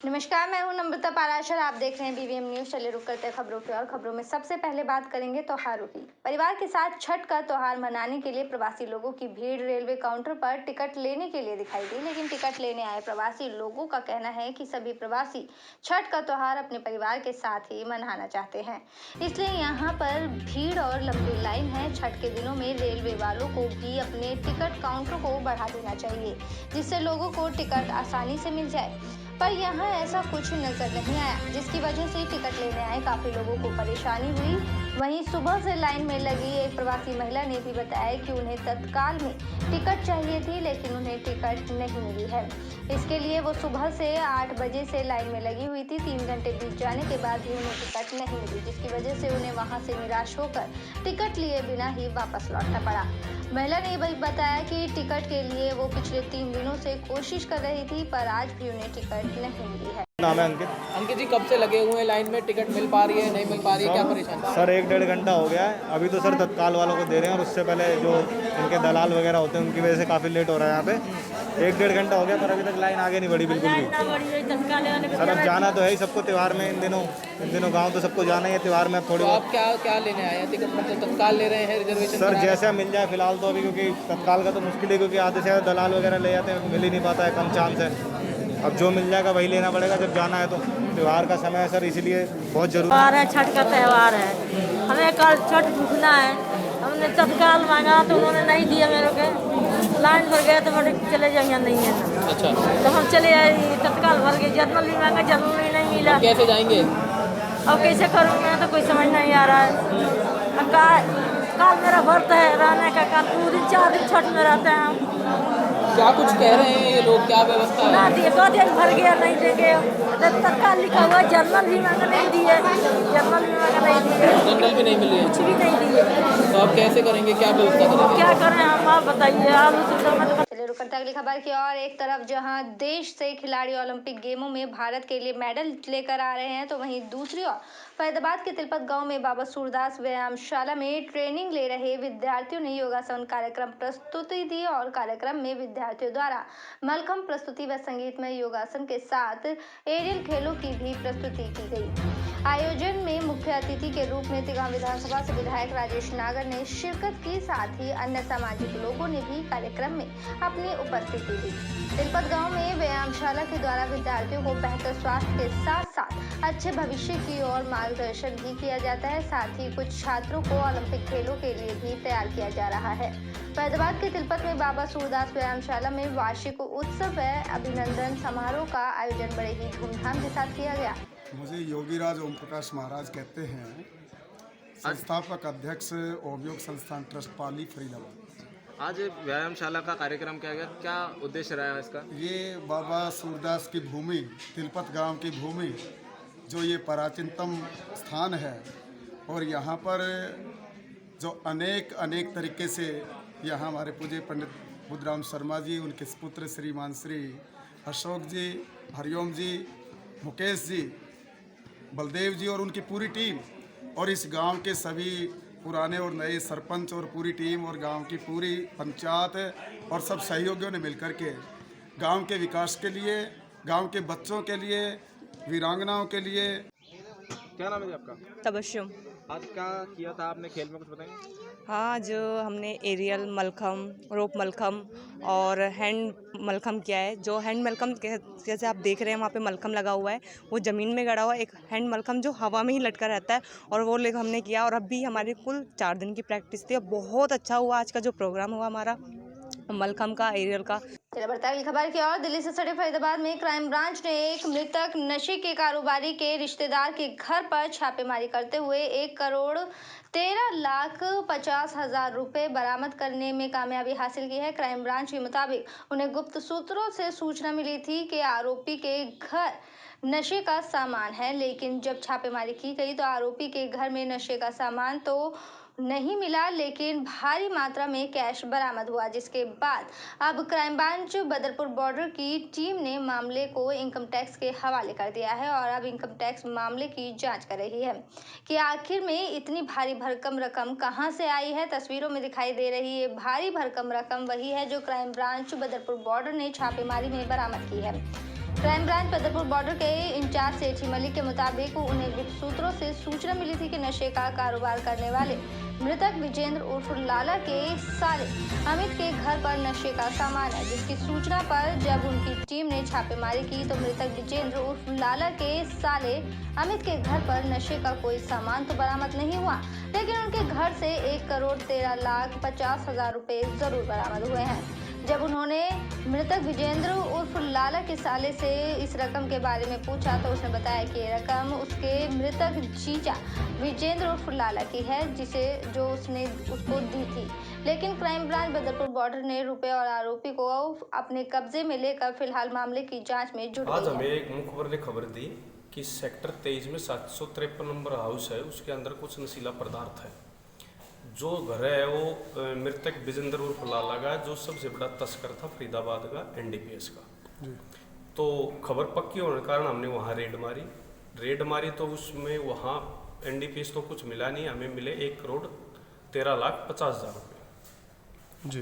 नमस्कार, मैं हूं नम्रता पाराशर। आप देख रहे हैं बीवीएम न्यूज। चलिए रुक करते हैं खबरों की। और खबरों में सबसे पहले बात करेंगे त्योहारों की। परिवार के साथ छठ का त्योहार मनाने के लिए प्रवासी लोगों की भीड़ रेलवे काउंटर पर टिकट लेने के लिए दिखाई दी। लेकिन टिकट लेने आए प्रवासी लोगों का कहना है कि सभी प्रवासी छठ का त्योहार अपने परिवार के साथ ही मनाना चाहते हैं, इसलिए यहाँ पर भीड़ और लंबी लाइन है। छठ के दिनों में रेलवे वालों को भी अपने टिकट काउंटर को बढ़ा देना चाहिए, जिससे लोगों को टिकट आसानी से मिल जाए, पर यहाँ ऐसा कुछ नजर नहीं आया, जिसकी वजह से टिकट लेने आए काफी लोगों को परेशानी हुई। वहीं सुबह से लाइन में लगी एक प्रवासी महिला ने भी बताया कि उन्हें तत्काल में टिकट चाहिए थी, लेकिन उन्हें टिकट नहीं मिली है। इसके लिए वो सुबह से 8 बजे से लाइन में लगी हुई थी। 3 घंटे बीत जाने के बाद भी उन्हें टिकट नहीं मिली, जिसकी वजह से उन्हें वहां से निराश होकर टिकट लिए बिना ही वापस लौटना पड़ा। महिला ने भी बताया कि टिकट के लिए वो पिछले 3 दिनों से कोशिश कर रही थी, पर आज भी उन्हें टिकट नहीं मिली है। नाम है अंकित। अंकित जी, कब से लगे हुए हैं लाइन में? टिकट मिल पा रही है, नहीं मिल पा रही है, क्या परेशानी? सर 1-1.5 घंटा हो गया है। अभी तो सर तत्काल वालों को दे रहे हैं और उससे पहले जो इनके दलाल वगैरह होते हैं उनकी वजह से काफ़ी लेट हो रहा है यहाँ पे। 1-1.5 घंटा हो गया पर अभी तक लाइन आगे नहीं बढ़ी बिल्कुल भी। सर अब जाना तो है ही सबको त्योहार में। इन दिनों गाँव तो सबको जाना ही है त्योहार में। थोड़ी आप क्या लेने आए हैं? टिकट मतलब तत्काल ले रहे हैं, रिजर्वेशन? सर जैसा मिल जाए फिलहाल तो अभी, क्योंकि तत्काल का तो मुश्किल है, क्योंकि आधे से ज़्यादा दलाल वगैरह ले जाते हैं, मिल ही नहीं पाता है, कम चांस है। अब जो मिल जाएगा वही लेना पड़ेगा जब जाना है तो। त्योहार का समय है सर, इसीलिए बहुत जरूरी है। छठ का त्यौहार है, हमें कल छठ भूखना है। हमने तत्काल मांगा तो उन्होंने नहीं दिया मेरे को। लाइन भर गए तो बोले चले जाएंगे, नहीं है ना। अच्छा, तो हम चले आए, तत्काल भर गए। जनरल भी मांगा, जनरल भी नहीं मिला। कैसे जाएंगे? अब कैसे करूँगा तो कोई समझ नहीं आ रहा है। कल मेरा व्रत है रहने का, कल पूरी 4 दिन छठ में रहते हैं हम। क्या कुछ कह रहे हैं ये लोग, क्या व्यवस्था है? ना दिए, 2 दिन भर गया, नहीं देंगे। तत्काल लिखा हुआ, जनरल भी मांगा, नहीं दिए। जनरल भी मांगा, नहीं दिए। जनरल भी नहीं मिली है? कुछ भी नहीं दिए। तो अब कैसे करेंगे, क्या व्यवस्था करेंगे? क्या करें हम, आप बताइए। आप चलिए रुक करते हैं अगली खबर की। और एक तरफ जहां देश से खिलाड़ी ओलंपिक गेमों में भारत के लिए मेडल लेकर आ रहे हैं, तो वहीं दूसरी ओर फरीदाबाद के तिलपत गांव में बाबा सूरदास व्यायामशाला में ट्रेनिंग ले रहे विद्यार्थियों ने योगासन कार्यक्रम प्रस्तुति दी। और कार्यक्रम में विद्यार्थियों द्वारा मलखम्ब प्रस्तुति व संगीतमय योगासन के साथ एरियल खेलों की भी प्रस्तुति की गई। आयोजन में मुख्य अतिथि के रूप में तिगांव विधानसभा से विधायक राजेश नागर ने शिरकत की, साथ ही अन्य सामाजिक लोगों ने भी कार्यक्रम में अपनी उपस्थिति दी। तिलपत गांव में व्यायामशाला के द्वारा विद्यार्थियों को बेहतर स्वास्थ्य के साथ साथ अच्छे भविष्य की ओर मार्गदर्शन भी किया जाता है। साथ ही कुछ छात्रों को ओलंपिक खेलों के लिए भी तैयार किया जा रहा है। फरीदाबाद के तिलपत में बाबा सूरदास व्यायामशाला में वार्षिक उत्सव व अभिनंदन समारोह का आयोजन बड़े ही धूमधाम के साथ किया गया। मुझे योगीराज ओम प्रकाश महाराज कहते हैं, संस्थापक अध्यक्ष ओमयोग संस्थान ट्रस्ट पाली फरीदाबाद। आज व्यायामशाला का कार्यक्रम किया गया, क्या उद्देश्य रहा इसका? ये बाबा सूरदास की भूमि, तिलपत गांव की भूमि, जो ये प्राचीनतम स्थान है, और यहाँ पर जो अनेक तरीके से यहाँ हमारे पूज्य पंडित बुद्धराम शर्मा जी, उनके पुत्र श्रीमान श्री अशोक जी, हरिओम जी, मुकेश जी, बलदेव जी और उनकी पूरी टीम, और इस गांव के सभी पुराने और नए सरपंच और पूरी टीम और गांव की पूरी पंचायत और सब सहयोगियों ने मिलकर के गांव के विकास के लिए, गांव के बच्चों के लिए, वीरांगनाओं के लिए। क्या नाम है जी आपका? तबस्सुम। आज क्या किया था आपने खेल में, कुछ बताएंगे? हाँ, जो हमने एरियल मलखम्ब, रोप मलखम्ब और हैंड मलखम्ब किया है। जो हैंड मलखम्ब जैसे आप देख रहे हैं वहाँ पे मलखम्ब लगा हुआ है, वो ज़मीन में गड़ा हुआ है। एक हैंड मलखम्ब जो हवा में ही लटका रहता है, और वो लेकर हमने किया। और अभी हमारी कुल 4 दिन की प्रैक्टिस थी। बहुत अच्छा हुआ आज का जो प्रोग्राम हुआ हमारा मलखम्ब का, एरियल का। चलिए बढ़ते हैं अगली खबर की ओर। दिल्ली से सटे फरीदाबाद में क्राइम ब्रांच ने एक मृतक नशे के कारोबारी के रिश्तेदार के घर पर छापेमारी करते हुए 1,13,50,000 रुपए बरामद करने में कामयाबी हासिल की है। क्राइम ब्रांच के मुताबिक उन्हें गुप्त सूत्रों से सूचना मिली थी कि आरोपी के घर नशे का सामान है, लेकिन जब छापेमारी की गई तो आरोपी के घर में नशे का सामान तो नहीं मिला, लेकिन भारी मात्रा में कैश बरामद हुआ। जिसके बाद अब क्राइम ब्रांच बदरपुर बॉर्डर की टीम ने मामले को इनकम टैक्स के हवाले कर दिया है, और अब इनकम टैक्स मामले की जांच कर रही है कि आखिर में इतनी भारी भरकम रकम कहां से आई है। तस्वीरों में दिखाई दे रही ये भारी भरकम रकम वही है जो क्राइम ब्रांच बदरपुर बॉर्डर ने छापेमारी में बरामद की है। क्राइम ब्रांच बदरपुर बॉर्डर के इंचार्ज सेठी मलिक के मुताबिक उन्हें गुप्त सूत्रों से सूचना मिली थी कि नशे का कारोबार करने वाले मृतक विजेंद्र उर्फ लाला के साले अमित के घर पर नशे का सामान है, जिसकी सूचना पर जब उनकी टीम ने छापेमारी की तो मृतक विजेंद्र उर्फ लाला के साले अमित के घर पर नशे का कोई सामान तो बरामद नहीं हुआ, लेकिन उनके घर से 1,13,50,000 रुपए जरूर बरामद हुए हैं। जब उन्होंने मृतक विजेंद्र उर्फ लाला के साले से इस रकम के बारे में पूछा तो उसने बताया कि ये रकम उसके मृतक जीजा विजेंद्र उर्फ लाला की है, जो उसने उसको दी थी। लेकिन क्राइम ब्रांच बदरपुर बॉर्डर ने रुपए और आरोपी को अपने कब्जे में लेकर फिलहाल मामले की जांच में जुट गई है। आज हमें एक मुखबर ने खबर दी कि सेक्टर 23 में 753 नंबर हाउस है, उसके अंदर कुछ नशीला पदार्थ है। जो घर है वो मृतक विजेंद्र उर्फ लाला का, जो सबसे बड़ा तस्कर था फरीदाबाद का NDPS का। तो खबर पक्की होने के कारण हमने वहाँ रेड मारी तो उसमें वहाँ NDPS तो कुछ मिला नहीं, हमें मिले 1,13,50,000 रुपये। जी,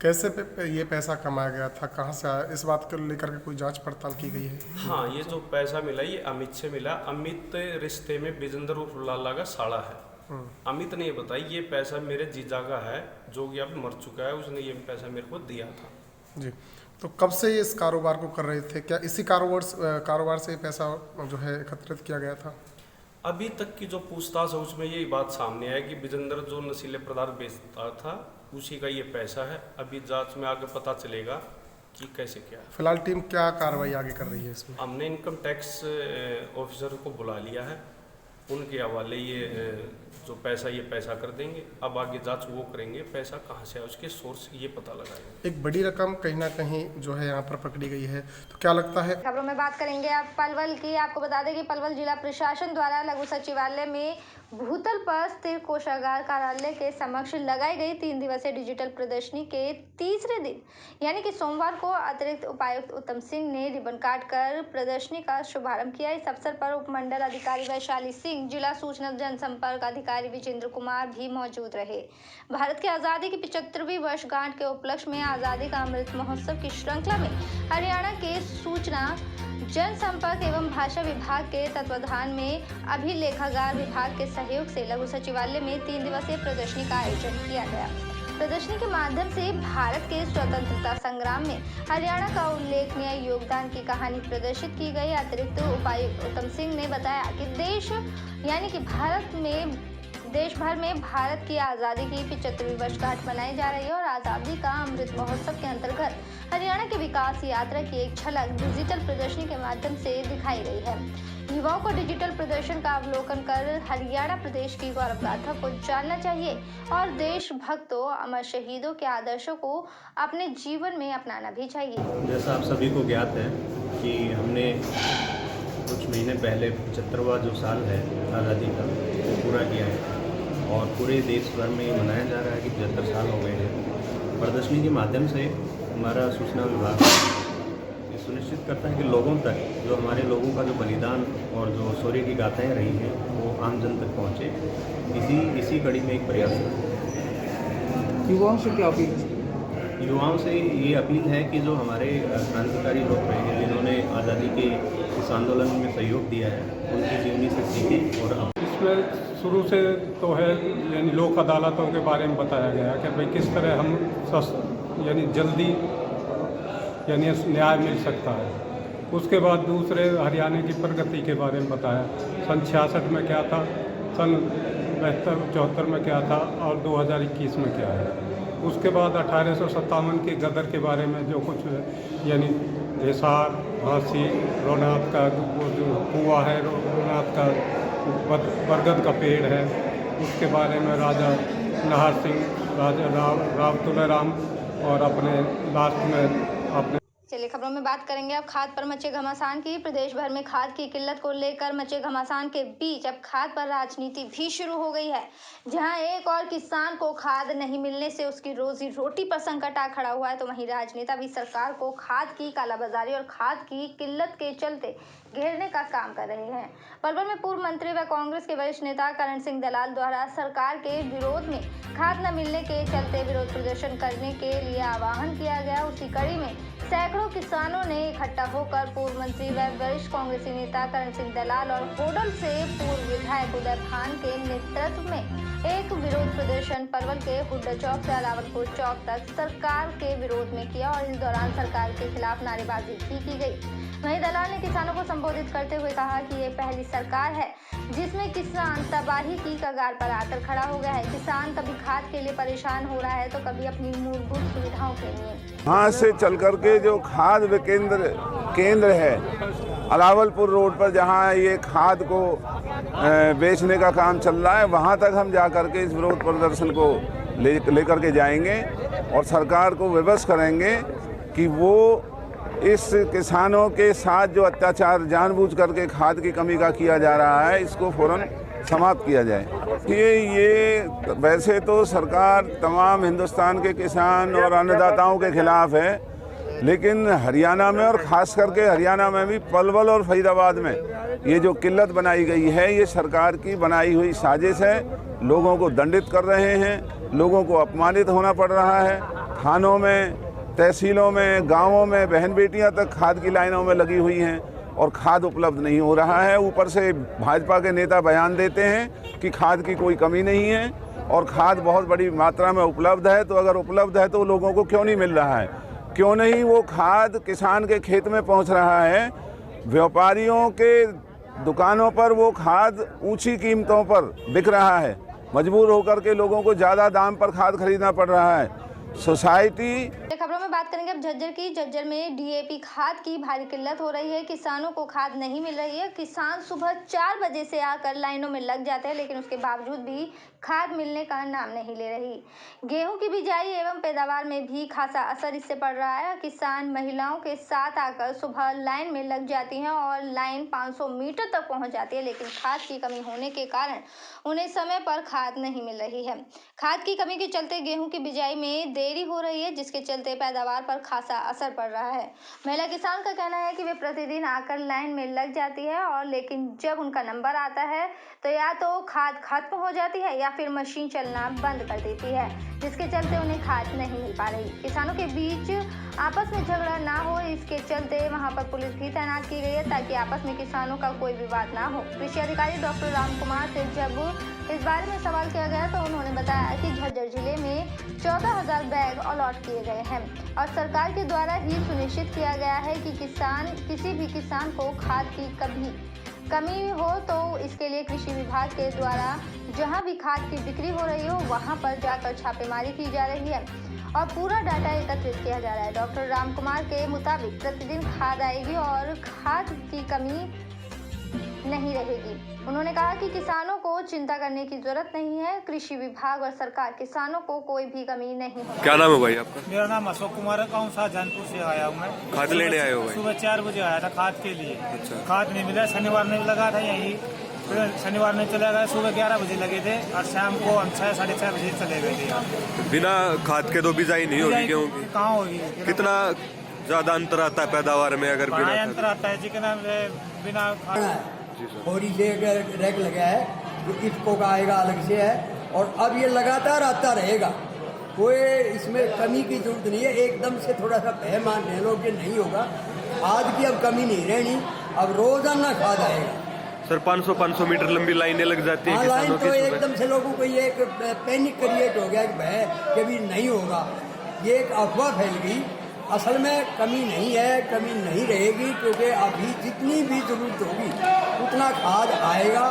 कैसे ये पैसा कमाया गया था, कहाँ से आया, इस बात को लेकर के कोई जांच पड़ताल की गई है? हाँ, ये जो पैसा मिला ये अमित से मिला। अमित रिश्ते में विजेंद्र उर्फ लाला का साला है। अमित ने ये बताई ये पैसा मेरे जीजा का है, जो कि अब मर चुका है, उसने ये पैसा मेरे को दिया था। जी, तो कब से ये इस कारोबार को कर रहे थे? क्या इसी कारोबार से पैसा जो है एकत्रित किया गया था? अभी तक की जो पूछताछ है उसमें यही बात सामने है कि विजेंद्र जो नशीले पदार्थ बेचता था उसी का ये पैसा है। अभी जांच में आगे पता चलेगा कि कैसे क्या है। फिलहाल टीम क्या कार्रवाई आगे कर रही है इसमें? हमने इनकम टैक्स ऑफिसर को बुला लिया है, उनके हवाले ये जो पैसा ये पैसा कर देंगे। अब आगे जांच वो करेंगे, पैसा कहाँ से है उसके सोर्स ये पता लगाएंगे। एक बड़ी रकम कहीं ना कहीं जो है यहाँ पर पकड़ी गई है, तो क्या लगता है? खबरों में बात करेंगे आप पलवल की। आपको बता दें कि पलवल जिला प्रशासन द्वारा लघु सचिवालय में भूतल पर स्थित कोषागार कार्यालय के समक्ष लगाई गई 3 दिवसीय डिजिटल प्रदर्शनी के तीसरे दिन यानी कि सोमवार को अतिरिक्त उपायुक्त उत्तम सिंह ने रिबन काट कर प्रदर्शनी का शुभारंभ किया। इस अवसर पर उपमंडल अधिकारी वैशाली सिंह, जिला सूचना जनसंपर्क अधिकारी विजेंद्र कुमार भी मौजूद रहे। भारत की आज़ादी की 75वीं वर्षगांठ के उपलक्ष्य में आज़ादी का अमृत महोत्सव की श्रृंखला में हरियाणा के सूचना जनसंपर्क एवं भाषा विभाग के तत्वाधान में अभिलेखागार विभाग के सहयोग से लघु सचिवालय में 3 दिवसीय प्रदर्शनी का आयोजन किया गया। प्रदर्शनी के माध्यम से भारत के स्वतंत्रता संग्राम में हरियाणा का उल्लेखनीय योगदान की कहानी प्रदर्शित की गई। अतिरिक्त उपायुक्त उत्तम सिंह ने बताया कि देश भर में भारत की आज़ादी की 75वीं वर्षगांठ मनाई जा रही है और आज़ादी का अमृत महोत्सव के अंतर्गत हरियाणा की विकास यात्रा की एक झलक डिजिटल प्रदर्शनी के माध्यम से दिखाई गई है। युवाओं को डिजिटल प्रदर्शन का अवलोकन कर हरियाणा प्रदेश की गौरव गाथा को जानना चाहिए और देशभक्तों अमर शहीदों के आदर्शों को अपने जीवन में अपनाना भी चाहिए। जैसा आप सभी को ज्ञात है कि हमने कुछ महीने पहले 75वां जो साल है आज़ादी का वो पूरा किया है और पूरे देश भर में मनाया जा रहा है कि 75 साल हो गए हैं। प्रदर्शनी के माध्यम से हमारा सूचना विभाग ये सुनिश्चित करता है कि लोगों तक जो हमारे लोगों का जो बलिदान और जो शौर्य की गाथाएँ रही हैं वो आम जन तक पहुँचे। इसी कड़ी में एक प्रयास है। युवाओं से क्या अपील? युवाओं से ये अपील है कि जो हमारे क्रांतिकारी लोग रहे हैं जिन्होंने आज़ादी के इस आंदोलन में सहयोग दिया है उनकी जीवनी से सीखें। और इसमें शुरू से तो है यानी लोक अदालतों के बारे में बताया गया कि भाई किस तरह हम यानी जल्दी यानी न्याय मिल सकता है। उसके बाद दूसरे हरियाणा की प्रगति के बारे में बताया, सन 66 में क्या था, सन 72-74 में क्या था और 2021 में क्या है। उसके बाद 1857 के गदर के बारे में जो कुछ यानी हिसार, झांसी, रोनाथ का वो जो कुआं है, रोनाथ का बरगद का पेड़ है, उसके बारे में राजा नाहर सिंह, राजा राव तुलाराम और अपने लास्ट में अपने। चलिए खबरों में बात करेंगे अब खाद पर मचे घमासान की। प्रदेश भर में खाद की किल्लत को लेकर मचे घमासान के बीच अब खाद पर राजनीति भी शुरू हो गई है। जहां एक और किसान को खाद नहीं मिलने से उसकी रोजी रोटी पर संकट आ खड़ा हुआ है, तो वहीं राजनेता भी सरकार को खाद की कालाबाजारी और खाद की किल्लत के चलते घेरने का काम कर रहे हैं। पलवल में पूर्व मंत्री व कांग्रेस के वरिष्ठ नेता करण सिंह दलाल द्वारा सरकार के विरोध में खाद न मिलने के चलते विरोध प्रदर्शन करने के लिए आह्वान किया गया। उसी कड़ी में सैकड़ों किसानों ने इकट्ठा होकर पूर्व मंत्री व वरिष्ठ कांग्रेसी नेता करण सिंह दलाल और होडल से पूर्व विधायक उदय खान के नेतृत्व में एक विरोध प्रदर्शन पलवल के हुड्डा चौक से अलावलपुर चौक तक सरकार के विरोध में किया और इस दौरान सरकार के खिलाफ नारेबाजी भी की गई। वहीं दलाल ने किसानों को संबोधित करते हुए कहा कि ये पहली सरकार है जिसमें किसान तबाही की कगार पर आकर खड़ा हो गया है। किसान कभी खाद के लिए परेशान हो रहा है तो कभी अपनी मूलभूत सुविधाओं के लिए। यहाँ से चल करके जो खाद केंद्र है अलावलपुर रोड पर, जहाँ ये खाद को बेचने का काम चल रहा है, वहाँ तक हम जा करके इस विरोध प्रदर्शन को लेकर के जाएंगे और सरकार को विवश करेंगे कि वो इस किसानों के साथ जो अत्याचार जानबूझ करके खाद की कमी का किया जा रहा है, इसको फौरन समाप्त किया जाए। ये वैसे तो सरकार तमाम हिंदुस्तान के किसान और अन्नदाताओं के खिलाफ है, लेकिन हरियाणा में और ख़ास करके हरियाणा में भी पलवल और फरीदाबाद में ये जो किल्लत बनाई गई है, ये सरकार की बनाई हुई साजिश है। लोगों को दंडित कर रहे हैं, लोगों को अपमानित होना पड़ रहा है। थानों में, तहसीलों में, गांवों में बहन बेटियां तक खाद की लाइनों में लगी हुई हैं और खाद उपलब्ध नहीं हो रहा है। ऊपर से भाजपा के नेता बयान देते हैं कि खाद की कोई कमी नहीं है और खाद बहुत बड़ी मात्रा में उपलब्ध है। तो अगर उपलब्ध है तो लोगों को क्यों नहीं मिल रहा है? क्यों नहीं वो खाद किसान के खेत में पहुंच रहा है? व्यापारियों के दुकानों पर वो खाद ऊंची कीमतों पर बिक रहा है, मजबूर होकर के लोगों को ज़्यादा दाम पर खाद खरीदना पड़ रहा है। सोसाइटी खबरों में बात करेंगे अब झज्जर की। झज्जर में डीएपी खाद की भारी किल्लत हो रही है। किसानों को खाद नहीं मिल रही है। किसान सुबह 4 बजे से आकर लाइनों में लग जाते हैं, लेकिन उसके बावजूद भी खाद मिलने का नाम नहीं ले रही। गेहूं की बिजाई एवं पैदावार में भी खासा असर इससे पड़ रहा है। किसान महिलाओं के साथ आकर सुबह लाइन में लग जाती हैं और लाइन 500 मीटर तक पहुंच जाती है, लेकिन खाद की कमी होने के कारण उन्हें समय पर खाद नहीं मिल रही है। खाद की कमी के चलते गेहूं की बिजाई में देरी हो रही है, जिसके चलते पैदावार पर खासा असर पड़ रहा है। महिला किसान का कहना है कि वे प्रतिदिन आकर लाइन में लग जाती है और लेकिन जब उनका नंबर आता है तो या तो खाद खत्म हो जाती है या फिर मशीन चलना बंद कर देती है, जिसके चलते उन्हें खाद नहीं मिल पा रही। किसानों के बीच आपस में झगड़ा ना हो, इसके चलते वहां पर पुलिस भी तैनात की गई है ताकि आपस में किसानों का कोई विवाद ना हो। कृषि अधिकारी डॉक्टर राम कुमार से जब इस बारे में सवाल किया गया तो उन्होंने बताया कि झज्जर जिले में 14,000 बैग अलॉट किए गए हैं और सरकार के द्वारा ही सुनिश्चित किया गया है कि किसी भी किसान को खाद की कमी हो तो इसके लिए कृषि विभाग के द्वारा जहां भी खाद की बिक्री हो रही हो वहां पर जाकर छापेमारी की जा रही है और पूरा डाटा एकत्रित किया जा रहा है। डॉक्टर राम कुमार के मुताबिक प्रतिदिन खाद आएगी और खाद की कमी नहीं रहेगी। उन्होंने कहा कि किसानों को चिंता करने की जरूरत नहीं है। कृषि विभाग और सरकार किसानों को कोई भी कमी नहीं होगी। क्या नाम है भाई आपका? मेरा नाम अशोक कुमार है, गाँव शाहजहानपुर से आया हूँ मैं। खाद लेने आए हो भाई? सुबह 4 बजे आया था खाद के लिए। अच्छा। खाद नहीं मिला, शनिवार में लगा था यही, फिर शनिवार में चले गए। सुबह 11 बजे लगे थे और शाम को हम 6 साढ़े 6 बजे चले गए थे। बिना खाद के तो बिजाई नहीं होगी गेहूं की? कहाँ होगी? कितना ज्यादा अंतर आता है पैदावार में अगर बिना? अंतर आता है जितना बिना थोड़ी से रैक लगा है जो इसको का आएगा अलग से है और अब ये लगातार आता रहेगा। कोई इसमें कमी की जरूरत नहीं है। एकदम से थोड़ा सा भय मान ले लो कि नहीं होगा, खाद की अब कमी नहीं रहनी, अब रोजाना खाद आएगा। सर 500 मीटर लंबी लाइनें लग जाती है लाइन तो एकदम से लोगों को ये एक पैनिक क्रिएट हो गया कि भय कि भी नहीं होगा, ये एक अफवाह फैल गई। असल में कमी नहीं है, कमी नहीं रहेगी, क्योंकि अभी जितनी भी जरूरत होगी उतना खाद आएगा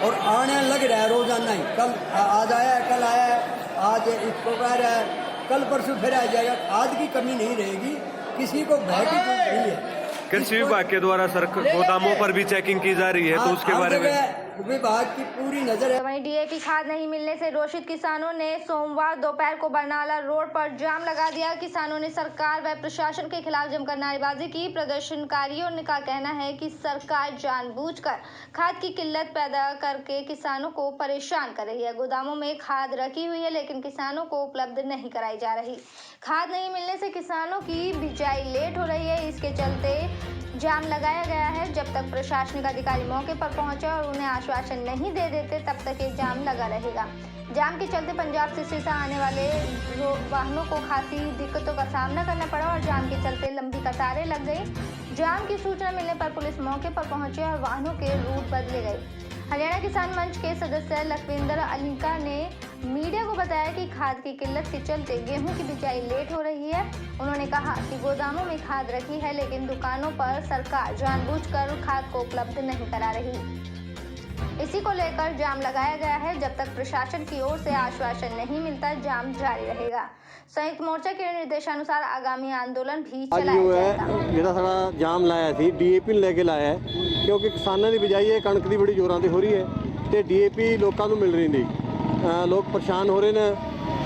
और आने लग रहा है रोजाना ही। कल आज आया है, कल आया है, आज इसको कह रहा है, कल परसों फिर आ जाएगा। खाद की कमी नहीं रहेगी, किसी को भय की जरूरत नहीं है। कृषि विभाग के द्वारा सर गोदामों पर भी चेकिंग की जा रही है, तो उसके बारे में विभाग की पूरी नजर है। वहीं डीएपी खाद नहीं मिलने से रोषित किसानों ने सोमवार दोपहर को बरनाला रोड पर जाम लगा दिया। किसानों ने सरकार व प्रशासन के खिलाफ जमकर नारेबाजी की। प्रदर्शनकारियों का कहना है कि सरकार जानबूझकर खाद की किल्लत पैदा करके किसानों को परेशान कर रही है। गोदामों में खाद रखी हुई है लेकिन किसानों को उपलब्ध नहीं कराई जा रही। खाद नहीं मिलने से किसानों की बिजाई लेट हो रही है। इसके चलते जाम लगाया गया है। जब तक प्रशासनिक अधिकारी मौके पर पहुंचे और उन्हें आश्वासन नहीं दे देते तब तक ये जाम लगा रहेगा। जाम के चलते पंजाब से सिरसा आने वाले वाहनों को खासी दिक्कतों का सामना करना पड़ा और जाम के चलते लंबी कतारें लग गई। जाम की सूचना मिलने पर पुलिस मौके पर पहुंची और वाहनों के रूट बदले गए। हरियाणा किसान मंच के सदस्य लखविंदर अलीका ने मीडिया को बताया कि खाद की किल्लत के चलते गेहूं की बिजाई लेट हो रही है। उन्होंने कहा कि गोदामों में खाद रखी है लेकिन दुकानों पर सरकार जानबूझकर खाद को उपलब्ध नहीं करा रही। इसी को लेकर जाम लगाया गया है। जब तक प्रशासन की ओर से आश्वासन नहीं मिलता जाम जारी रहेगा। संयुक्त मोर्चा के निर्देशानुसार आगामी आंदोलन भी चलाया जाएगा। ਜਿਹੜਾ ਸਾਡਾ ਜਾਮ ਲਾਇਆ ਸੀ ਡੀਏਪੀ ਨੂੰ ਲੈ ਕੇ ਲਾਇਆ ਹੈ ਕਿਉਂਕਿ ਕਿਸਾਨਾਂ ਦੀ ਬਿਜਾਈ ਹੈ ਕਣਕ ਦੀ ਬੜੀ ਜ਼ੋਰਾਂ ਤੇ ਹੋ ਰਹੀ ਹੈ ਤੇ ਡੀਏਪੀ ਲੋਕਾਂ ਨੂੰ ਮਿਲ ਰਹੀ ਨਹੀਂ। ਲੋਕ ਪਰੇਸ਼ਾਨ ਹੋ ਰਹੇ ਨੇ।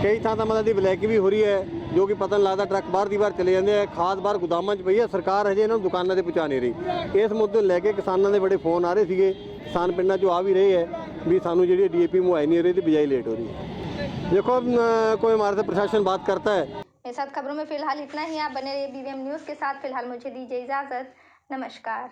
ਕਈ ਥਾਂ ਤਾਂ ਮਤਲਬ ਦੀ ਬਲੈਕ ਵੀ ਹੋ ਰਹੀ ਹੈ ਜੋ ਕਿ ਪਤਾ ਨਹੀਂ ਲੱਗਦਾ ਟਰੱਕ ਬਾਹਰ ਦੀ ਬਾਹਰ ਚਲੇ ਜਾਂਦੇ ਆ। ਖਾਦ ਬਾਹਰ ਗੋਦਾਮਾਂ 'ਚ ਪਈ ਹੈ। ਸਰਕਾਰ ਹਜੇ ਇਹਨਾਂ ਨੂੰ ਦੁਕਾਨਾਂ ਤੇ ਪਹੁੰਚਾ ਨਹੀਂ ਰਹੀ। ਇਸ ਮੁੱਦੇ ਨੂੰ ਲੈ ਕੇ ਕਿਸਾਨਾਂ ਦੇ ਬੜੇ ਫੋਨ ਆ ਰਹੇ ਸੀਗੇ। किसान पिंडा जो आ भी रहे है भी सानू जी डीएपी मुहैया नहीं हो रही थी बिजाई लेट हो रही है। देखो कोई हमारे से प्रशासन बात करता है। मेरे साथ खबरों में फिलहाल इतना ही। आप बने रहिए BVM न्यूज़ के साथ। फिलहाल मुझे दीजिए इजाज़त। नमस्कार।